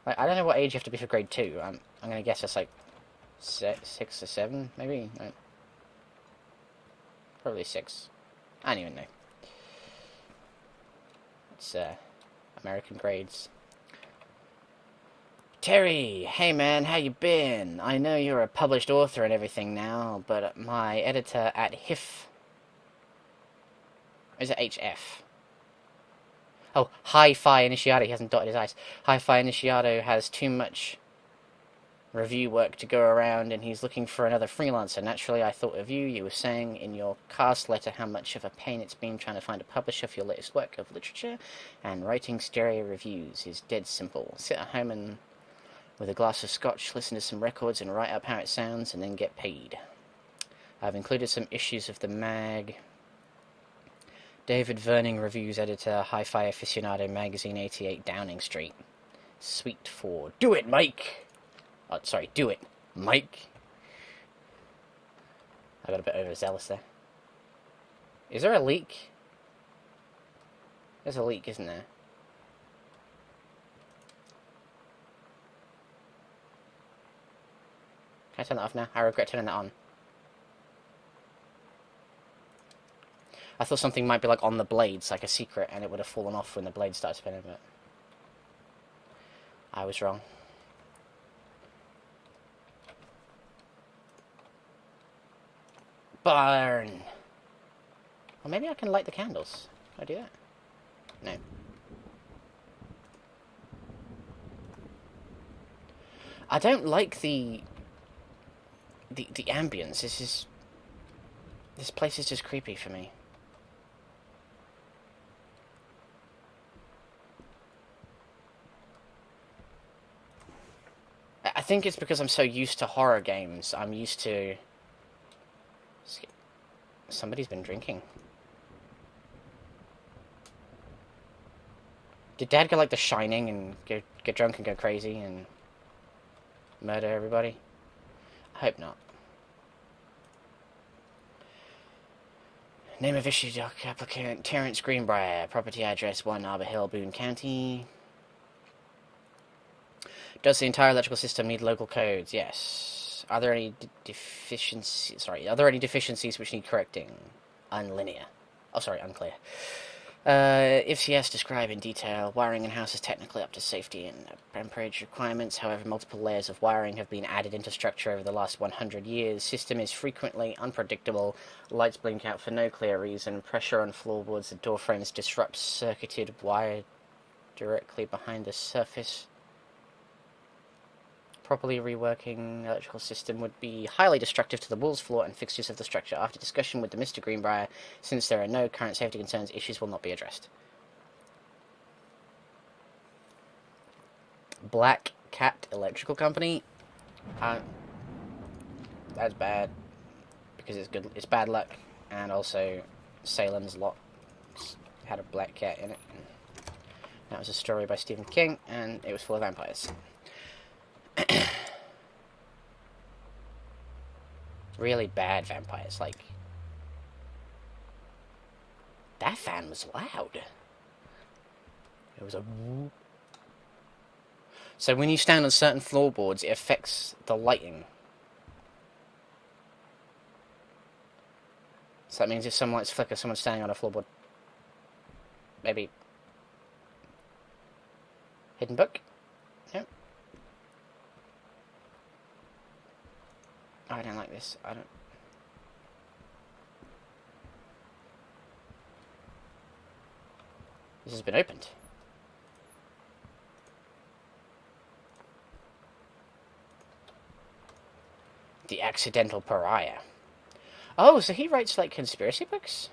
Like, I don't know what age you have to be for grade 2. I'm gonna guess it's like 6 or 7, maybe? Right. Probably 6. I don't even know. It's, American grades. Terry, hey man, how you been? I know you're a published author and everything now, but my editor at HIF... Is it HF? Oh, Hi-Fi Initiato, he hasn't dotted his I's. Hi-Fi Initiato has too much review work to go around, and he's looking for another freelancer. Naturally, I thought of you. You were saying in your cast letter how much of a pain it's been trying to find a publisher for your latest work of literature, and writing stereo reviews is dead simple. Sit at home and with a glass of scotch, listen to some records and write up how it sounds, and then get paid. I've included some issues of the mag. David Verning reviews editor, Hi-Fi Aficionado magazine, 88 Downing Street. Sweet for do it, Mike. Oh, sorry, do it, Mike. I got a bit overzealous there. Is there a leak? There's a leak, isn't there? Can I turn that off now? I regret turning that on. I thought something might be like on the blades, like a secret, and it would have fallen off when the blade started spinning, but I was wrong. Burn! Or maybe I can light the candles. Can I do that? No. I don't like the ambience. This place is just creepy for me. I think it's because I'm so used to horror games. I'm used to... Somebody's been drinking. Did Dad go like The Shining and get drunk and go crazy and murder everybody? I hope not. Name of issue doc applicant Terrence Greenbrier. Property address 1 Arbor Hill, Boone County. Does the entire electrical system need local codes? Yes. Are there any deficiencies? Sorry, are there any deficiencies which need correcting? Unlinear. Oh, sorry, unclear. If yes, describe in detail. Wiring in house is technically up to safety and amperage requirements. However, multiple layers of wiring have been added into structure over the last 100 years. System is frequently unpredictable. Lights blink out for no clear reason. Pressure on floorboards and door frames disrupts circuited wire directly behind the surface. Properly reworking electrical system would be highly destructive to the walls, floor, and fixtures of the structure. After discussion with the Mr. Greenbrier, since there are no current safety concerns, issues will not be addressed. Black Cat Electrical Company. That's bad because it's bad luck, and also Salem's Lot had a black cat in it. That was a story by Stephen King, and it was full of vampires. Really bad vampires, like... That fan was loud. It was a... So when you stand on certain floorboards, it affects the lighting. So that means if some lights flicker, someone's standing on a floorboard. Maybe... Hidden book? No. Oh, I don't like this. I don't... This has been opened. The Accidental Pariah. Oh, so he writes, like, conspiracy books?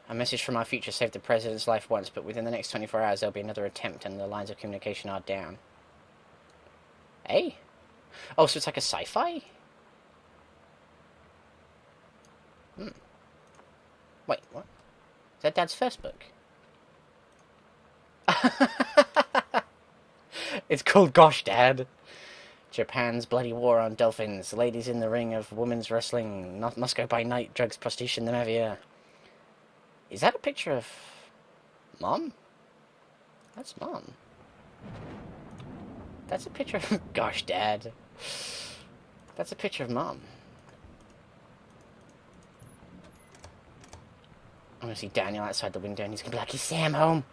A message from our future saved the president's life once, but within the next 24 hours there'll be another attempt and the lines of communication are down. Hey? Oh, so it's like a sci-fi? Hmm. Wait, what? Is that Dad's first book? It's called Gosh, Dad. Japan's bloody war on dolphins. Ladies in the ring of women's wrestling. Moscow by night. Drugs, prostitution, the mafia. Is that a picture of Mom? That's Mom. That's a picture of... Gosh, Dad. That's a picture of Mom. I'm gonna see Daniel outside the window and he's gonna be like, is Sam home?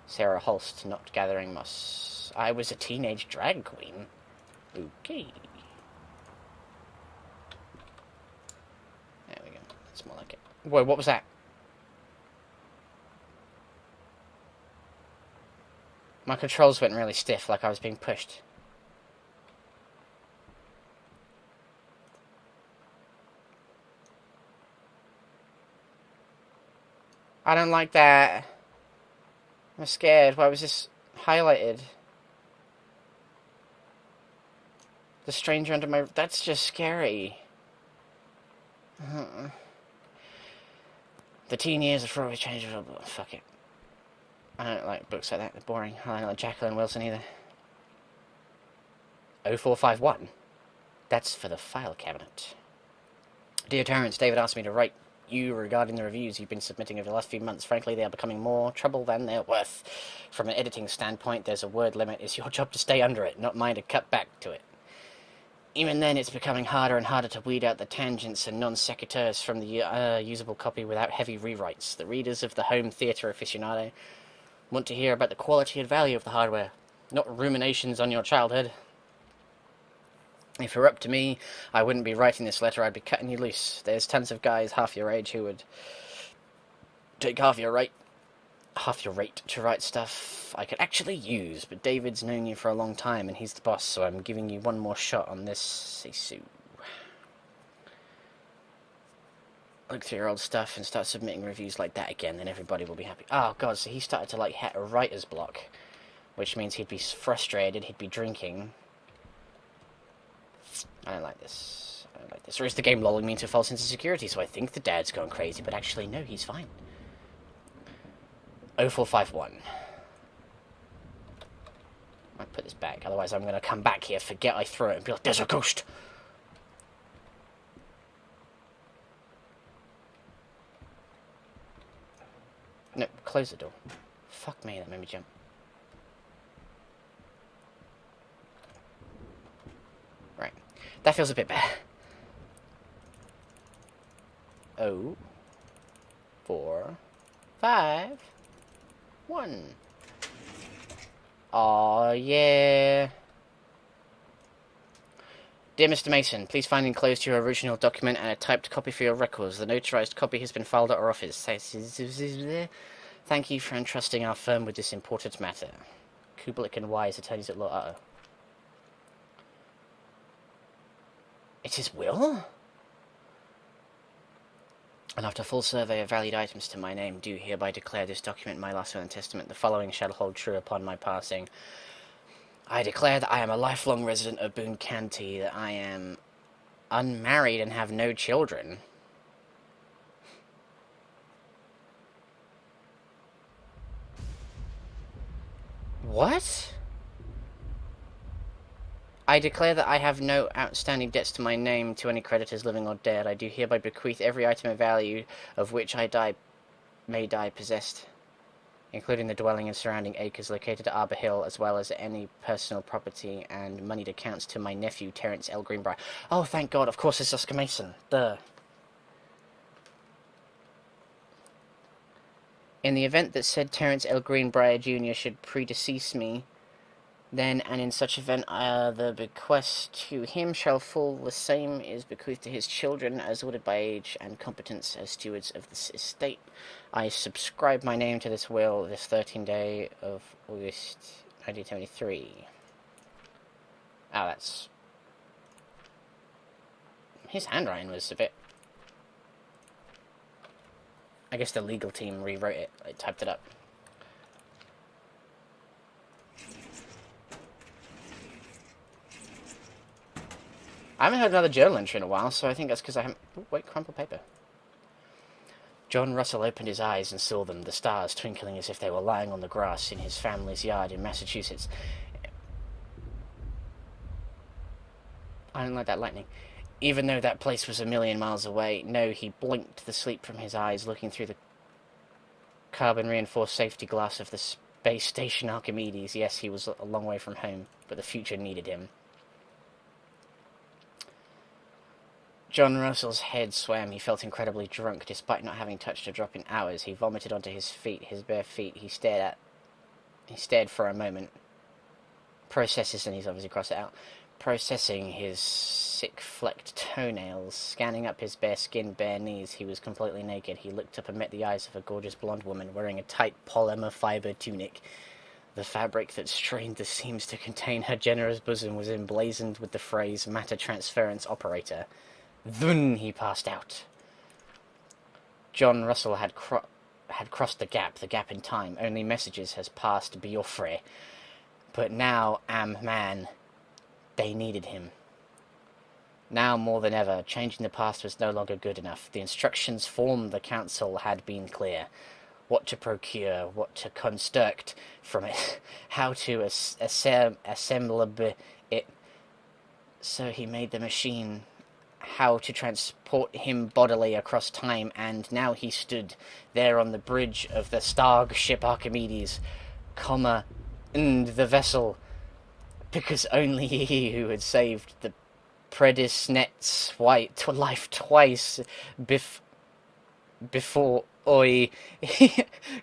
Sarah Holst, not gathering moss. I was a teenage drag queen. Okay. There we go. That's more like it. Whoa, what was that? My controls went really stiff, like I was being pushed. I don't like that. I'm scared. Why was this highlighted? The stranger under my... That's just scary. The teen years are forever changed. Fuck it. I don't like books like that. They're boring. I don't like Jacqueline Wilson either. 0451. That's for the file cabinet. Dear Terrence, David asked me to write you regarding the reviews you've been submitting over the last few months. Frankly, they are becoming more trouble than they're worth. From an editing standpoint, there's a word limit. It's your job to stay under it, not mine to cut back to it. Even then, it's becoming harder and harder to weed out the tangents and non sequiturs from the usable copy without heavy rewrites. The readers of the home theatre aficionado want to hear about the quality and value of the hardware, not ruminations on your childhood. If it were up to me, I wouldn't be writing this letter, I'd be cutting you loose. There's tons of guys half your age who would take half your rate to write stuff I could actually use, but David's known you for a long time and he's the boss, so I'm giving you one more shot on this, Sisu. Look through your old stuff and start submitting reviews like that again, then everybody will be happy. Oh god, so he started to hit a writer's block, which means he'd be frustrated, he'd be drinking. I don't like this. I don't like this. Or is the game lulling me into a false sense of security, so I think the dad's gone crazy, but actually, no, he's fine. 0451. I put this back, otherwise I'm going to come back here, forget I threw it, and be like, there's a ghost! No, close the door. Fuck me, that made me jump. Right. That feels a bit better. 0, 4, 5, 1. Aw, yeah. Dear Mr. Mason, please find enclosed your original document and a typed copy for your records. The notarized copy has been filed at our office. Thank you for entrusting our firm with this important matter. Kubelik and Wise, attorneys at law. Uh-oh. It's his will? And after a full survey of valued items to my name, do hereby declare this document my last will and testament. The following shall hold true upon my passing. I declare that I am a lifelong resident of Boone County, that I am unmarried and have no children. What? I declare that I have no outstanding debts to my name to any creditors living or dead. I do hereby bequeath every item of value of which I may die possessed, including the dwelling and surrounding acres located at Arbor Hill, as well as any personal property and moneyed accounts to my nephew, Terrence L. Greenbrier. Oh, thank God, of course it's Oscar Mason. Duh. In the event that said Terrence L. Greenbrier Jr. should predecease me, then, and in such event, the bequest to him shall fall the same is bequeathed to his children, as ordered by age and competence as stewards of this estate. I subscribe my name to this will this 13th day of August, 1973. Oh, that's... His handwriting was a bit... I guess the legal team rewrote it, like, typed it up. I haven't heard another journal entry in a while, so I think that's because I haven't... Ooh, wait, crumpled paper. John Russell opened his eyes and saw them, the stars twinkling as if they were lying on the grass in his family's yard in Massachusetts. I don't like that lightning. Even though that place was a million miles away, no, he blinked the sleep from his eyes, looking through the carbon-reinforced safety glass of the space station Archimedes. Yes, he was a long way from home, but the future needed him. John Russell's head swam. He felt incredibly drunk, despite not having touched a drop in hours. He vomited onto his feet, his bare feet. He stared for a moment. Processes, and he's obviously crossed it out. Processing his sick flecked toenails, scanning up his bare skin, bare knees. He was completely naked. He looked up and met the eyes of a gorgeous blonde woman wearing a tight polymer fiber tunic. The fabric that strained the seams to contain her generous bosom was emblazoned with the phrase matter transference operator. Then he passed out. John Russell had crossed the gap in time. Only messages has passed Biofre. But now, man, they needed him. Now more than ever, changing the past was no longer good enough. The instructions from the council had been clear. What to procure, what to construct from it, how to assemble it. So he made the machine, how to transport him bodily across time, and now he stood there on the bridge of the starship Archimedes, and the vessel, because only he who had saved the Predesnet's life twice before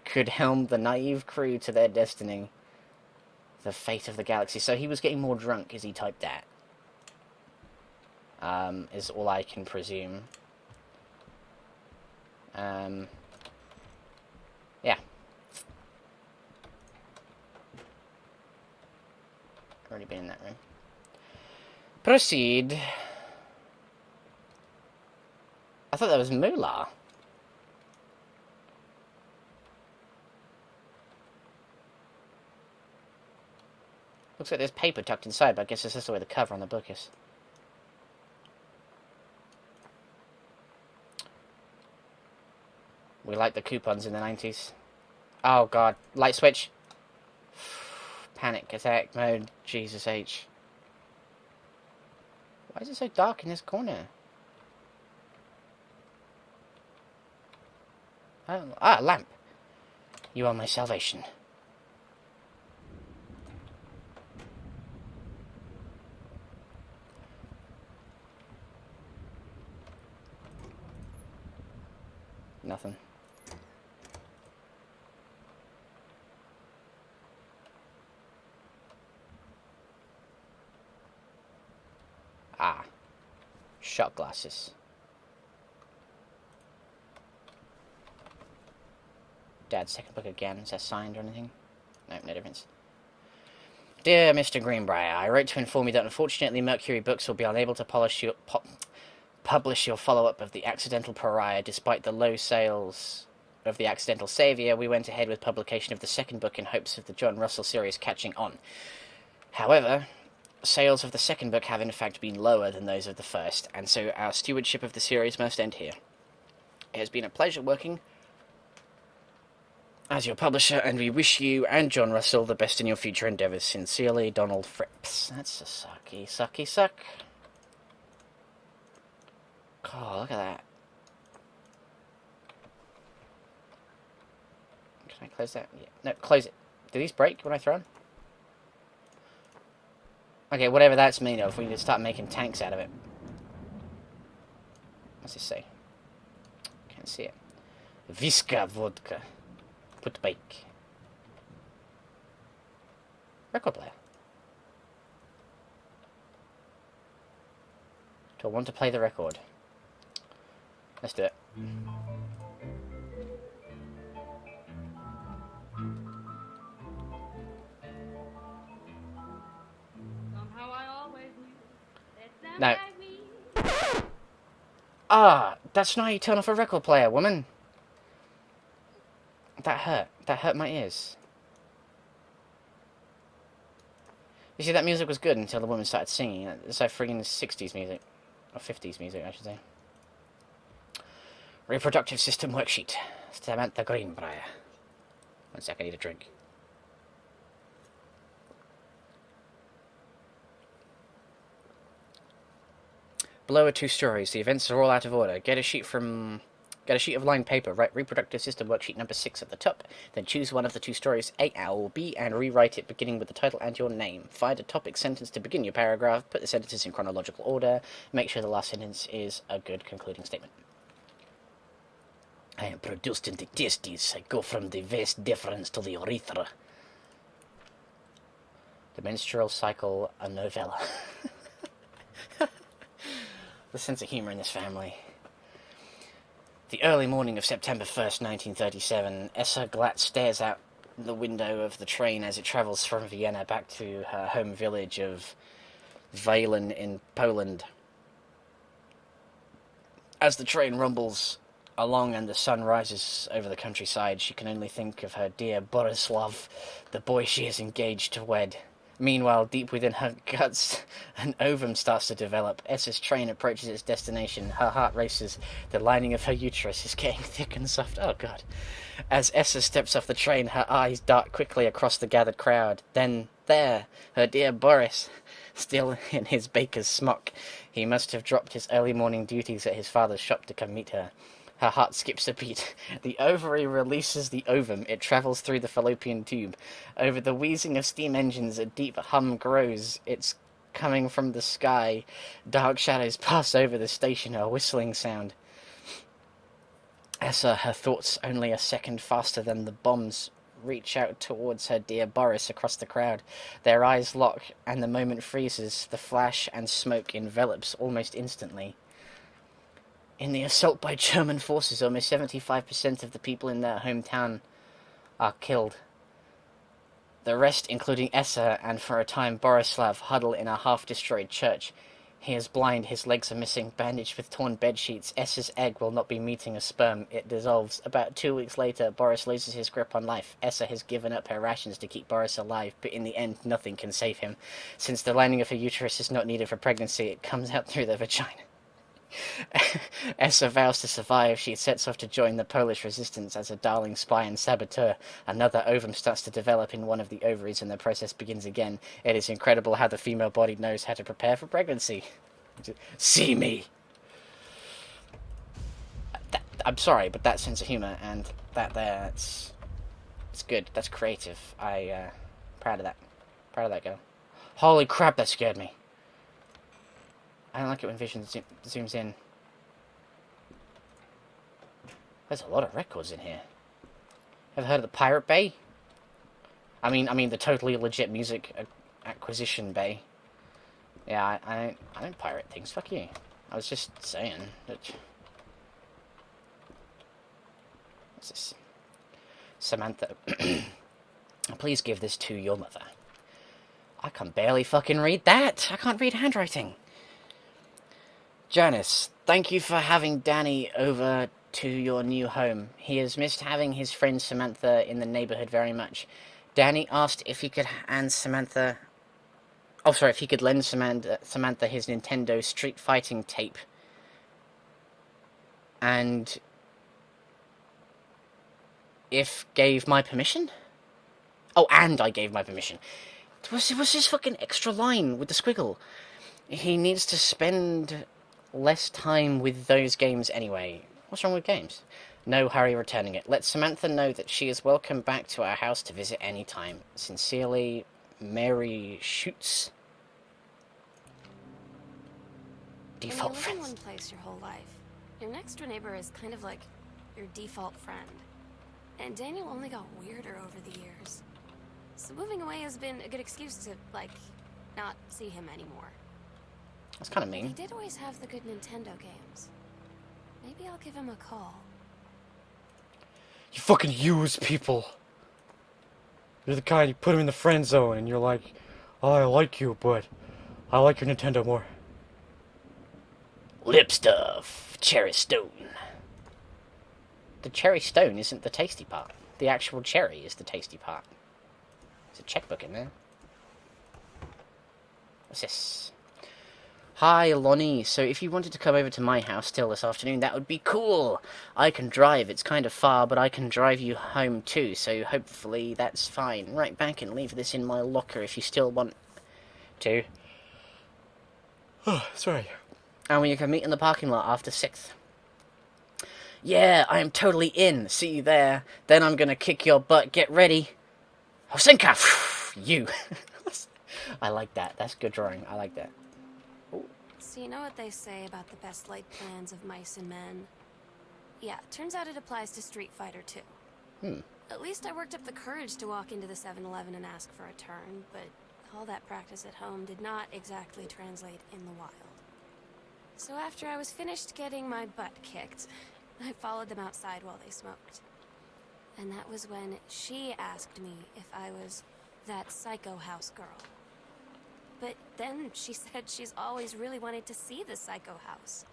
could helm the naive crew to their destiny, the fate of the galaxy. So he was getting more drunk as he typed that. Is all I can presume. Yeah. Already been in that room. Proceed. I thought that was Moolah. Looks like there's paper tucked inside, but I guess it's just the way the cover on the book is. We like the coupons in the 90s. Oh god. Light switch. Panic attack mode. Jesus H. Why is it so dark in this corner? Oh, lamp. You are my salvation. Nothing. Shot glasses. Dad's second book again. Is that signed or anything? No, no difference. Dear Mr. Greenbrier, I wrote to inform you that unfortunately Mercury Books will be unable to publish your follow-up of The Accidental Pariah. Despite the low sales of The Accidental Savior, we went ahead with publication of the second book in hopes of the John Russell series catching on. However, sales of the second book have in fact been lower than those of the first, and so our stewardship of the series must end here. It has been a pleasure working as your publisher, and we wish you and John Russell the best in your future endeavours. Sincerely, Donald Fripps. That's a sucky suck. Oh, look at that. Can I close that? Yeah. No, close it. Do these break when I throw them? Okay, whatever that's made of, we need to start making tanks out of it. What's this say? Can't see it. Viska vodka. Put bake. Record player. Do I want to play the record? Let's do it. No. That's not how you turn off a record player, woman. That hurt. That hurt my ears. You see, that music was good until the woman started singing. It's like friggin' 60s music. Or 50s music, I should say. Reproductive system worksheet. Samantha Greenbrier. 1 sec, I need a drink. Below are 2 stories. The events are all out of order. Get a sheet from Get a sheet of lined paper, write reproductive system worksheet number 6 at the top, then choose one of the two stories, A or B, and rewrite it beginning with the title and your name. Find a topic sentence to begin your paragraph, put the sentences in chronological order, make sure the last sentence is a good concluding statement. I am produced in the testes. I go from the vas deferens to the urethra. The menstrual cycle, a novella. The sense of humour in this family. The early morning of September 1st, 1937, Essa Glatt stares out the window of the train as it travels from Vienna back to her home village of Wejlen in Poland. As the train rumbles along and the sun rises over the countryside, she can only think of her dear Borislav, the boy she is engaged to wed. Meanwhile, deep within her guts, an ovum starts to develop. Essa's train approaches its destination. Her heart races. The lining of her uterus is getting thick and soft. Oh, God. As Essa steps off the train, her eyes dart quickly across the gathered crowd. Then, there, her dear Boris, still in his baker's smock. He must have dropped his early morning duties at his father's shop to come meet her. Her heart skips a beat. The ovary releases the ovum. It travels through the fallopian tube. Over the wheezing of steam engines, a deep hum grows. It's coming from the sky. Dark shadows pass over the station, a whistling sound. Essa, her thoughts only a second faster than the bombs, reach out towards her dear Boris across the crowd. Their eyes lock, and the moment freezes. The flash and smoke envelops almost instantly. In the assault by German forces, almost 75% of the people in their hometown are killed. The rest, including Essa and for a time Borislav, huddle in a half-destroyed church. He is blind, his legs are missing, bandaged with torn bedsheets. Essa's egg will not be meeting a sperm. It dissolves. About 2 weeks later, Boris loses his grip on life. Essa has given up her rations to keep Boris alive, but in the end, nothing can save him. Since the lining of her uterus is not needed for pregnancy, it comes out through the vagina. Essa vows to survive. She sets off to join the Polish resistance as a darling spy and saboteur. Another ovum starts to develop in one of the ovaries and the process begins again. It is incredible how the female body knows how to prepare for pregnancy. See me! I'm sorry, but that sense of humour and that there, it's good. That's creative. Proud of that. Proud of that girl. Holy crap, that scared me. I don't like it when vision zooms in. There's a lot of records in here. Ever heard of the Pirate Bay? I mean the totally legit music acquisition bay. Yeah, I don't pirate things. Fuck you. I was just saying that. What's this? Samantha, please give this to your mother. I can barely fucking read that. I can't read handwriting. Janice, thank you for having Danny over to your new home. He has missed having his friend Samantha in the neighborhood very much. Danny asked if he could lend Samantha his Nintendo Street Fighting tape. And if gave my permission? Oh, and I gave my permission. What's this fucking extra line with the squiggle? He needs to spend less time with those games anyway. What's wrong with games? No hurry returning it. Let Samantha know that she is welcome back to our house to visit any time. Sincerely, Mary Schutz. Default friends. When you live in one place your whole life, your next door neighbor is kind of like your default friend. And Daniel only got weirder over the years. So moving away has been a good excuse to, not see him anymore. That's kind of mean. He did always have the good Nintendo games. Maybe I'll give him a call. You fucking use people. You're the kind, you put him in the friend zone and you're like, oh, I like you, but I like your Nintendo more. Lip stuff. Cherry stone. The cherry stone isn't the tasty part. The actual cherry is the tasty part. There's a checkbook in there. What's this? Hi, Lonnie. So if you wanted to come over to my house still this afternoon, that would be cool. I can drive. It's kind of far, but I can drive you home too, so hopefully that's fine. Right back and leave this in my locker if you still want to. Oh, sorry. And we can meet in the parking lot after 6th. Yeah, I am totally in. See you there. Then I'm gonna kick your butt. Get ready. Hosenka! You. I like that. That's good drawing. I like that. So you know what they say about the best laid plans of mice and men? Yeah, turns out it applies to Street Fighter too. At least I worked up the courage to walk into the 7-Eleven and ask for a turn, but all that practice at home did not exactly translate in the wild. So after I was finished getting my butt kicked, I followed them outside while they smoked. And that was when she asked me if I was that psycho house girl. But then she said she's always really wanted to see the psycho house.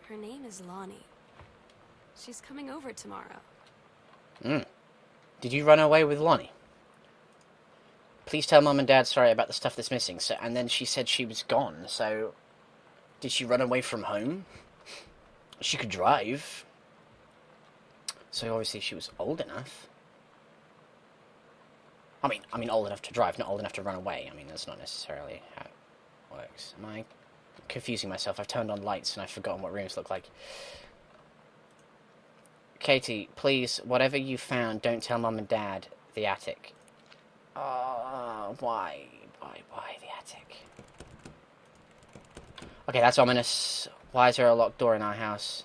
Her name is Lonnie. She's coming over tomorrow. Did you run away with Lonnie? Please tell Mum and Dad sorry about the stuff that's missing. So, and then she said she was gone, so... Did she run away from home? She could drive. So obviously she was old enough. I mean old enough to drive, not old enough to run away. I mean, that's not necessarily how it works. Am I confusing myself? I've turned on lights and I've forgotten what rooms look like. Katie, please, whatever you found, don't tell Mum and Dad the attic. Why the attic? Okay, that's ominous. Why is there a locked door in our house?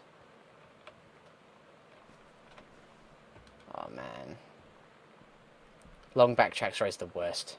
Oh, man. Long backtracks are always the worst.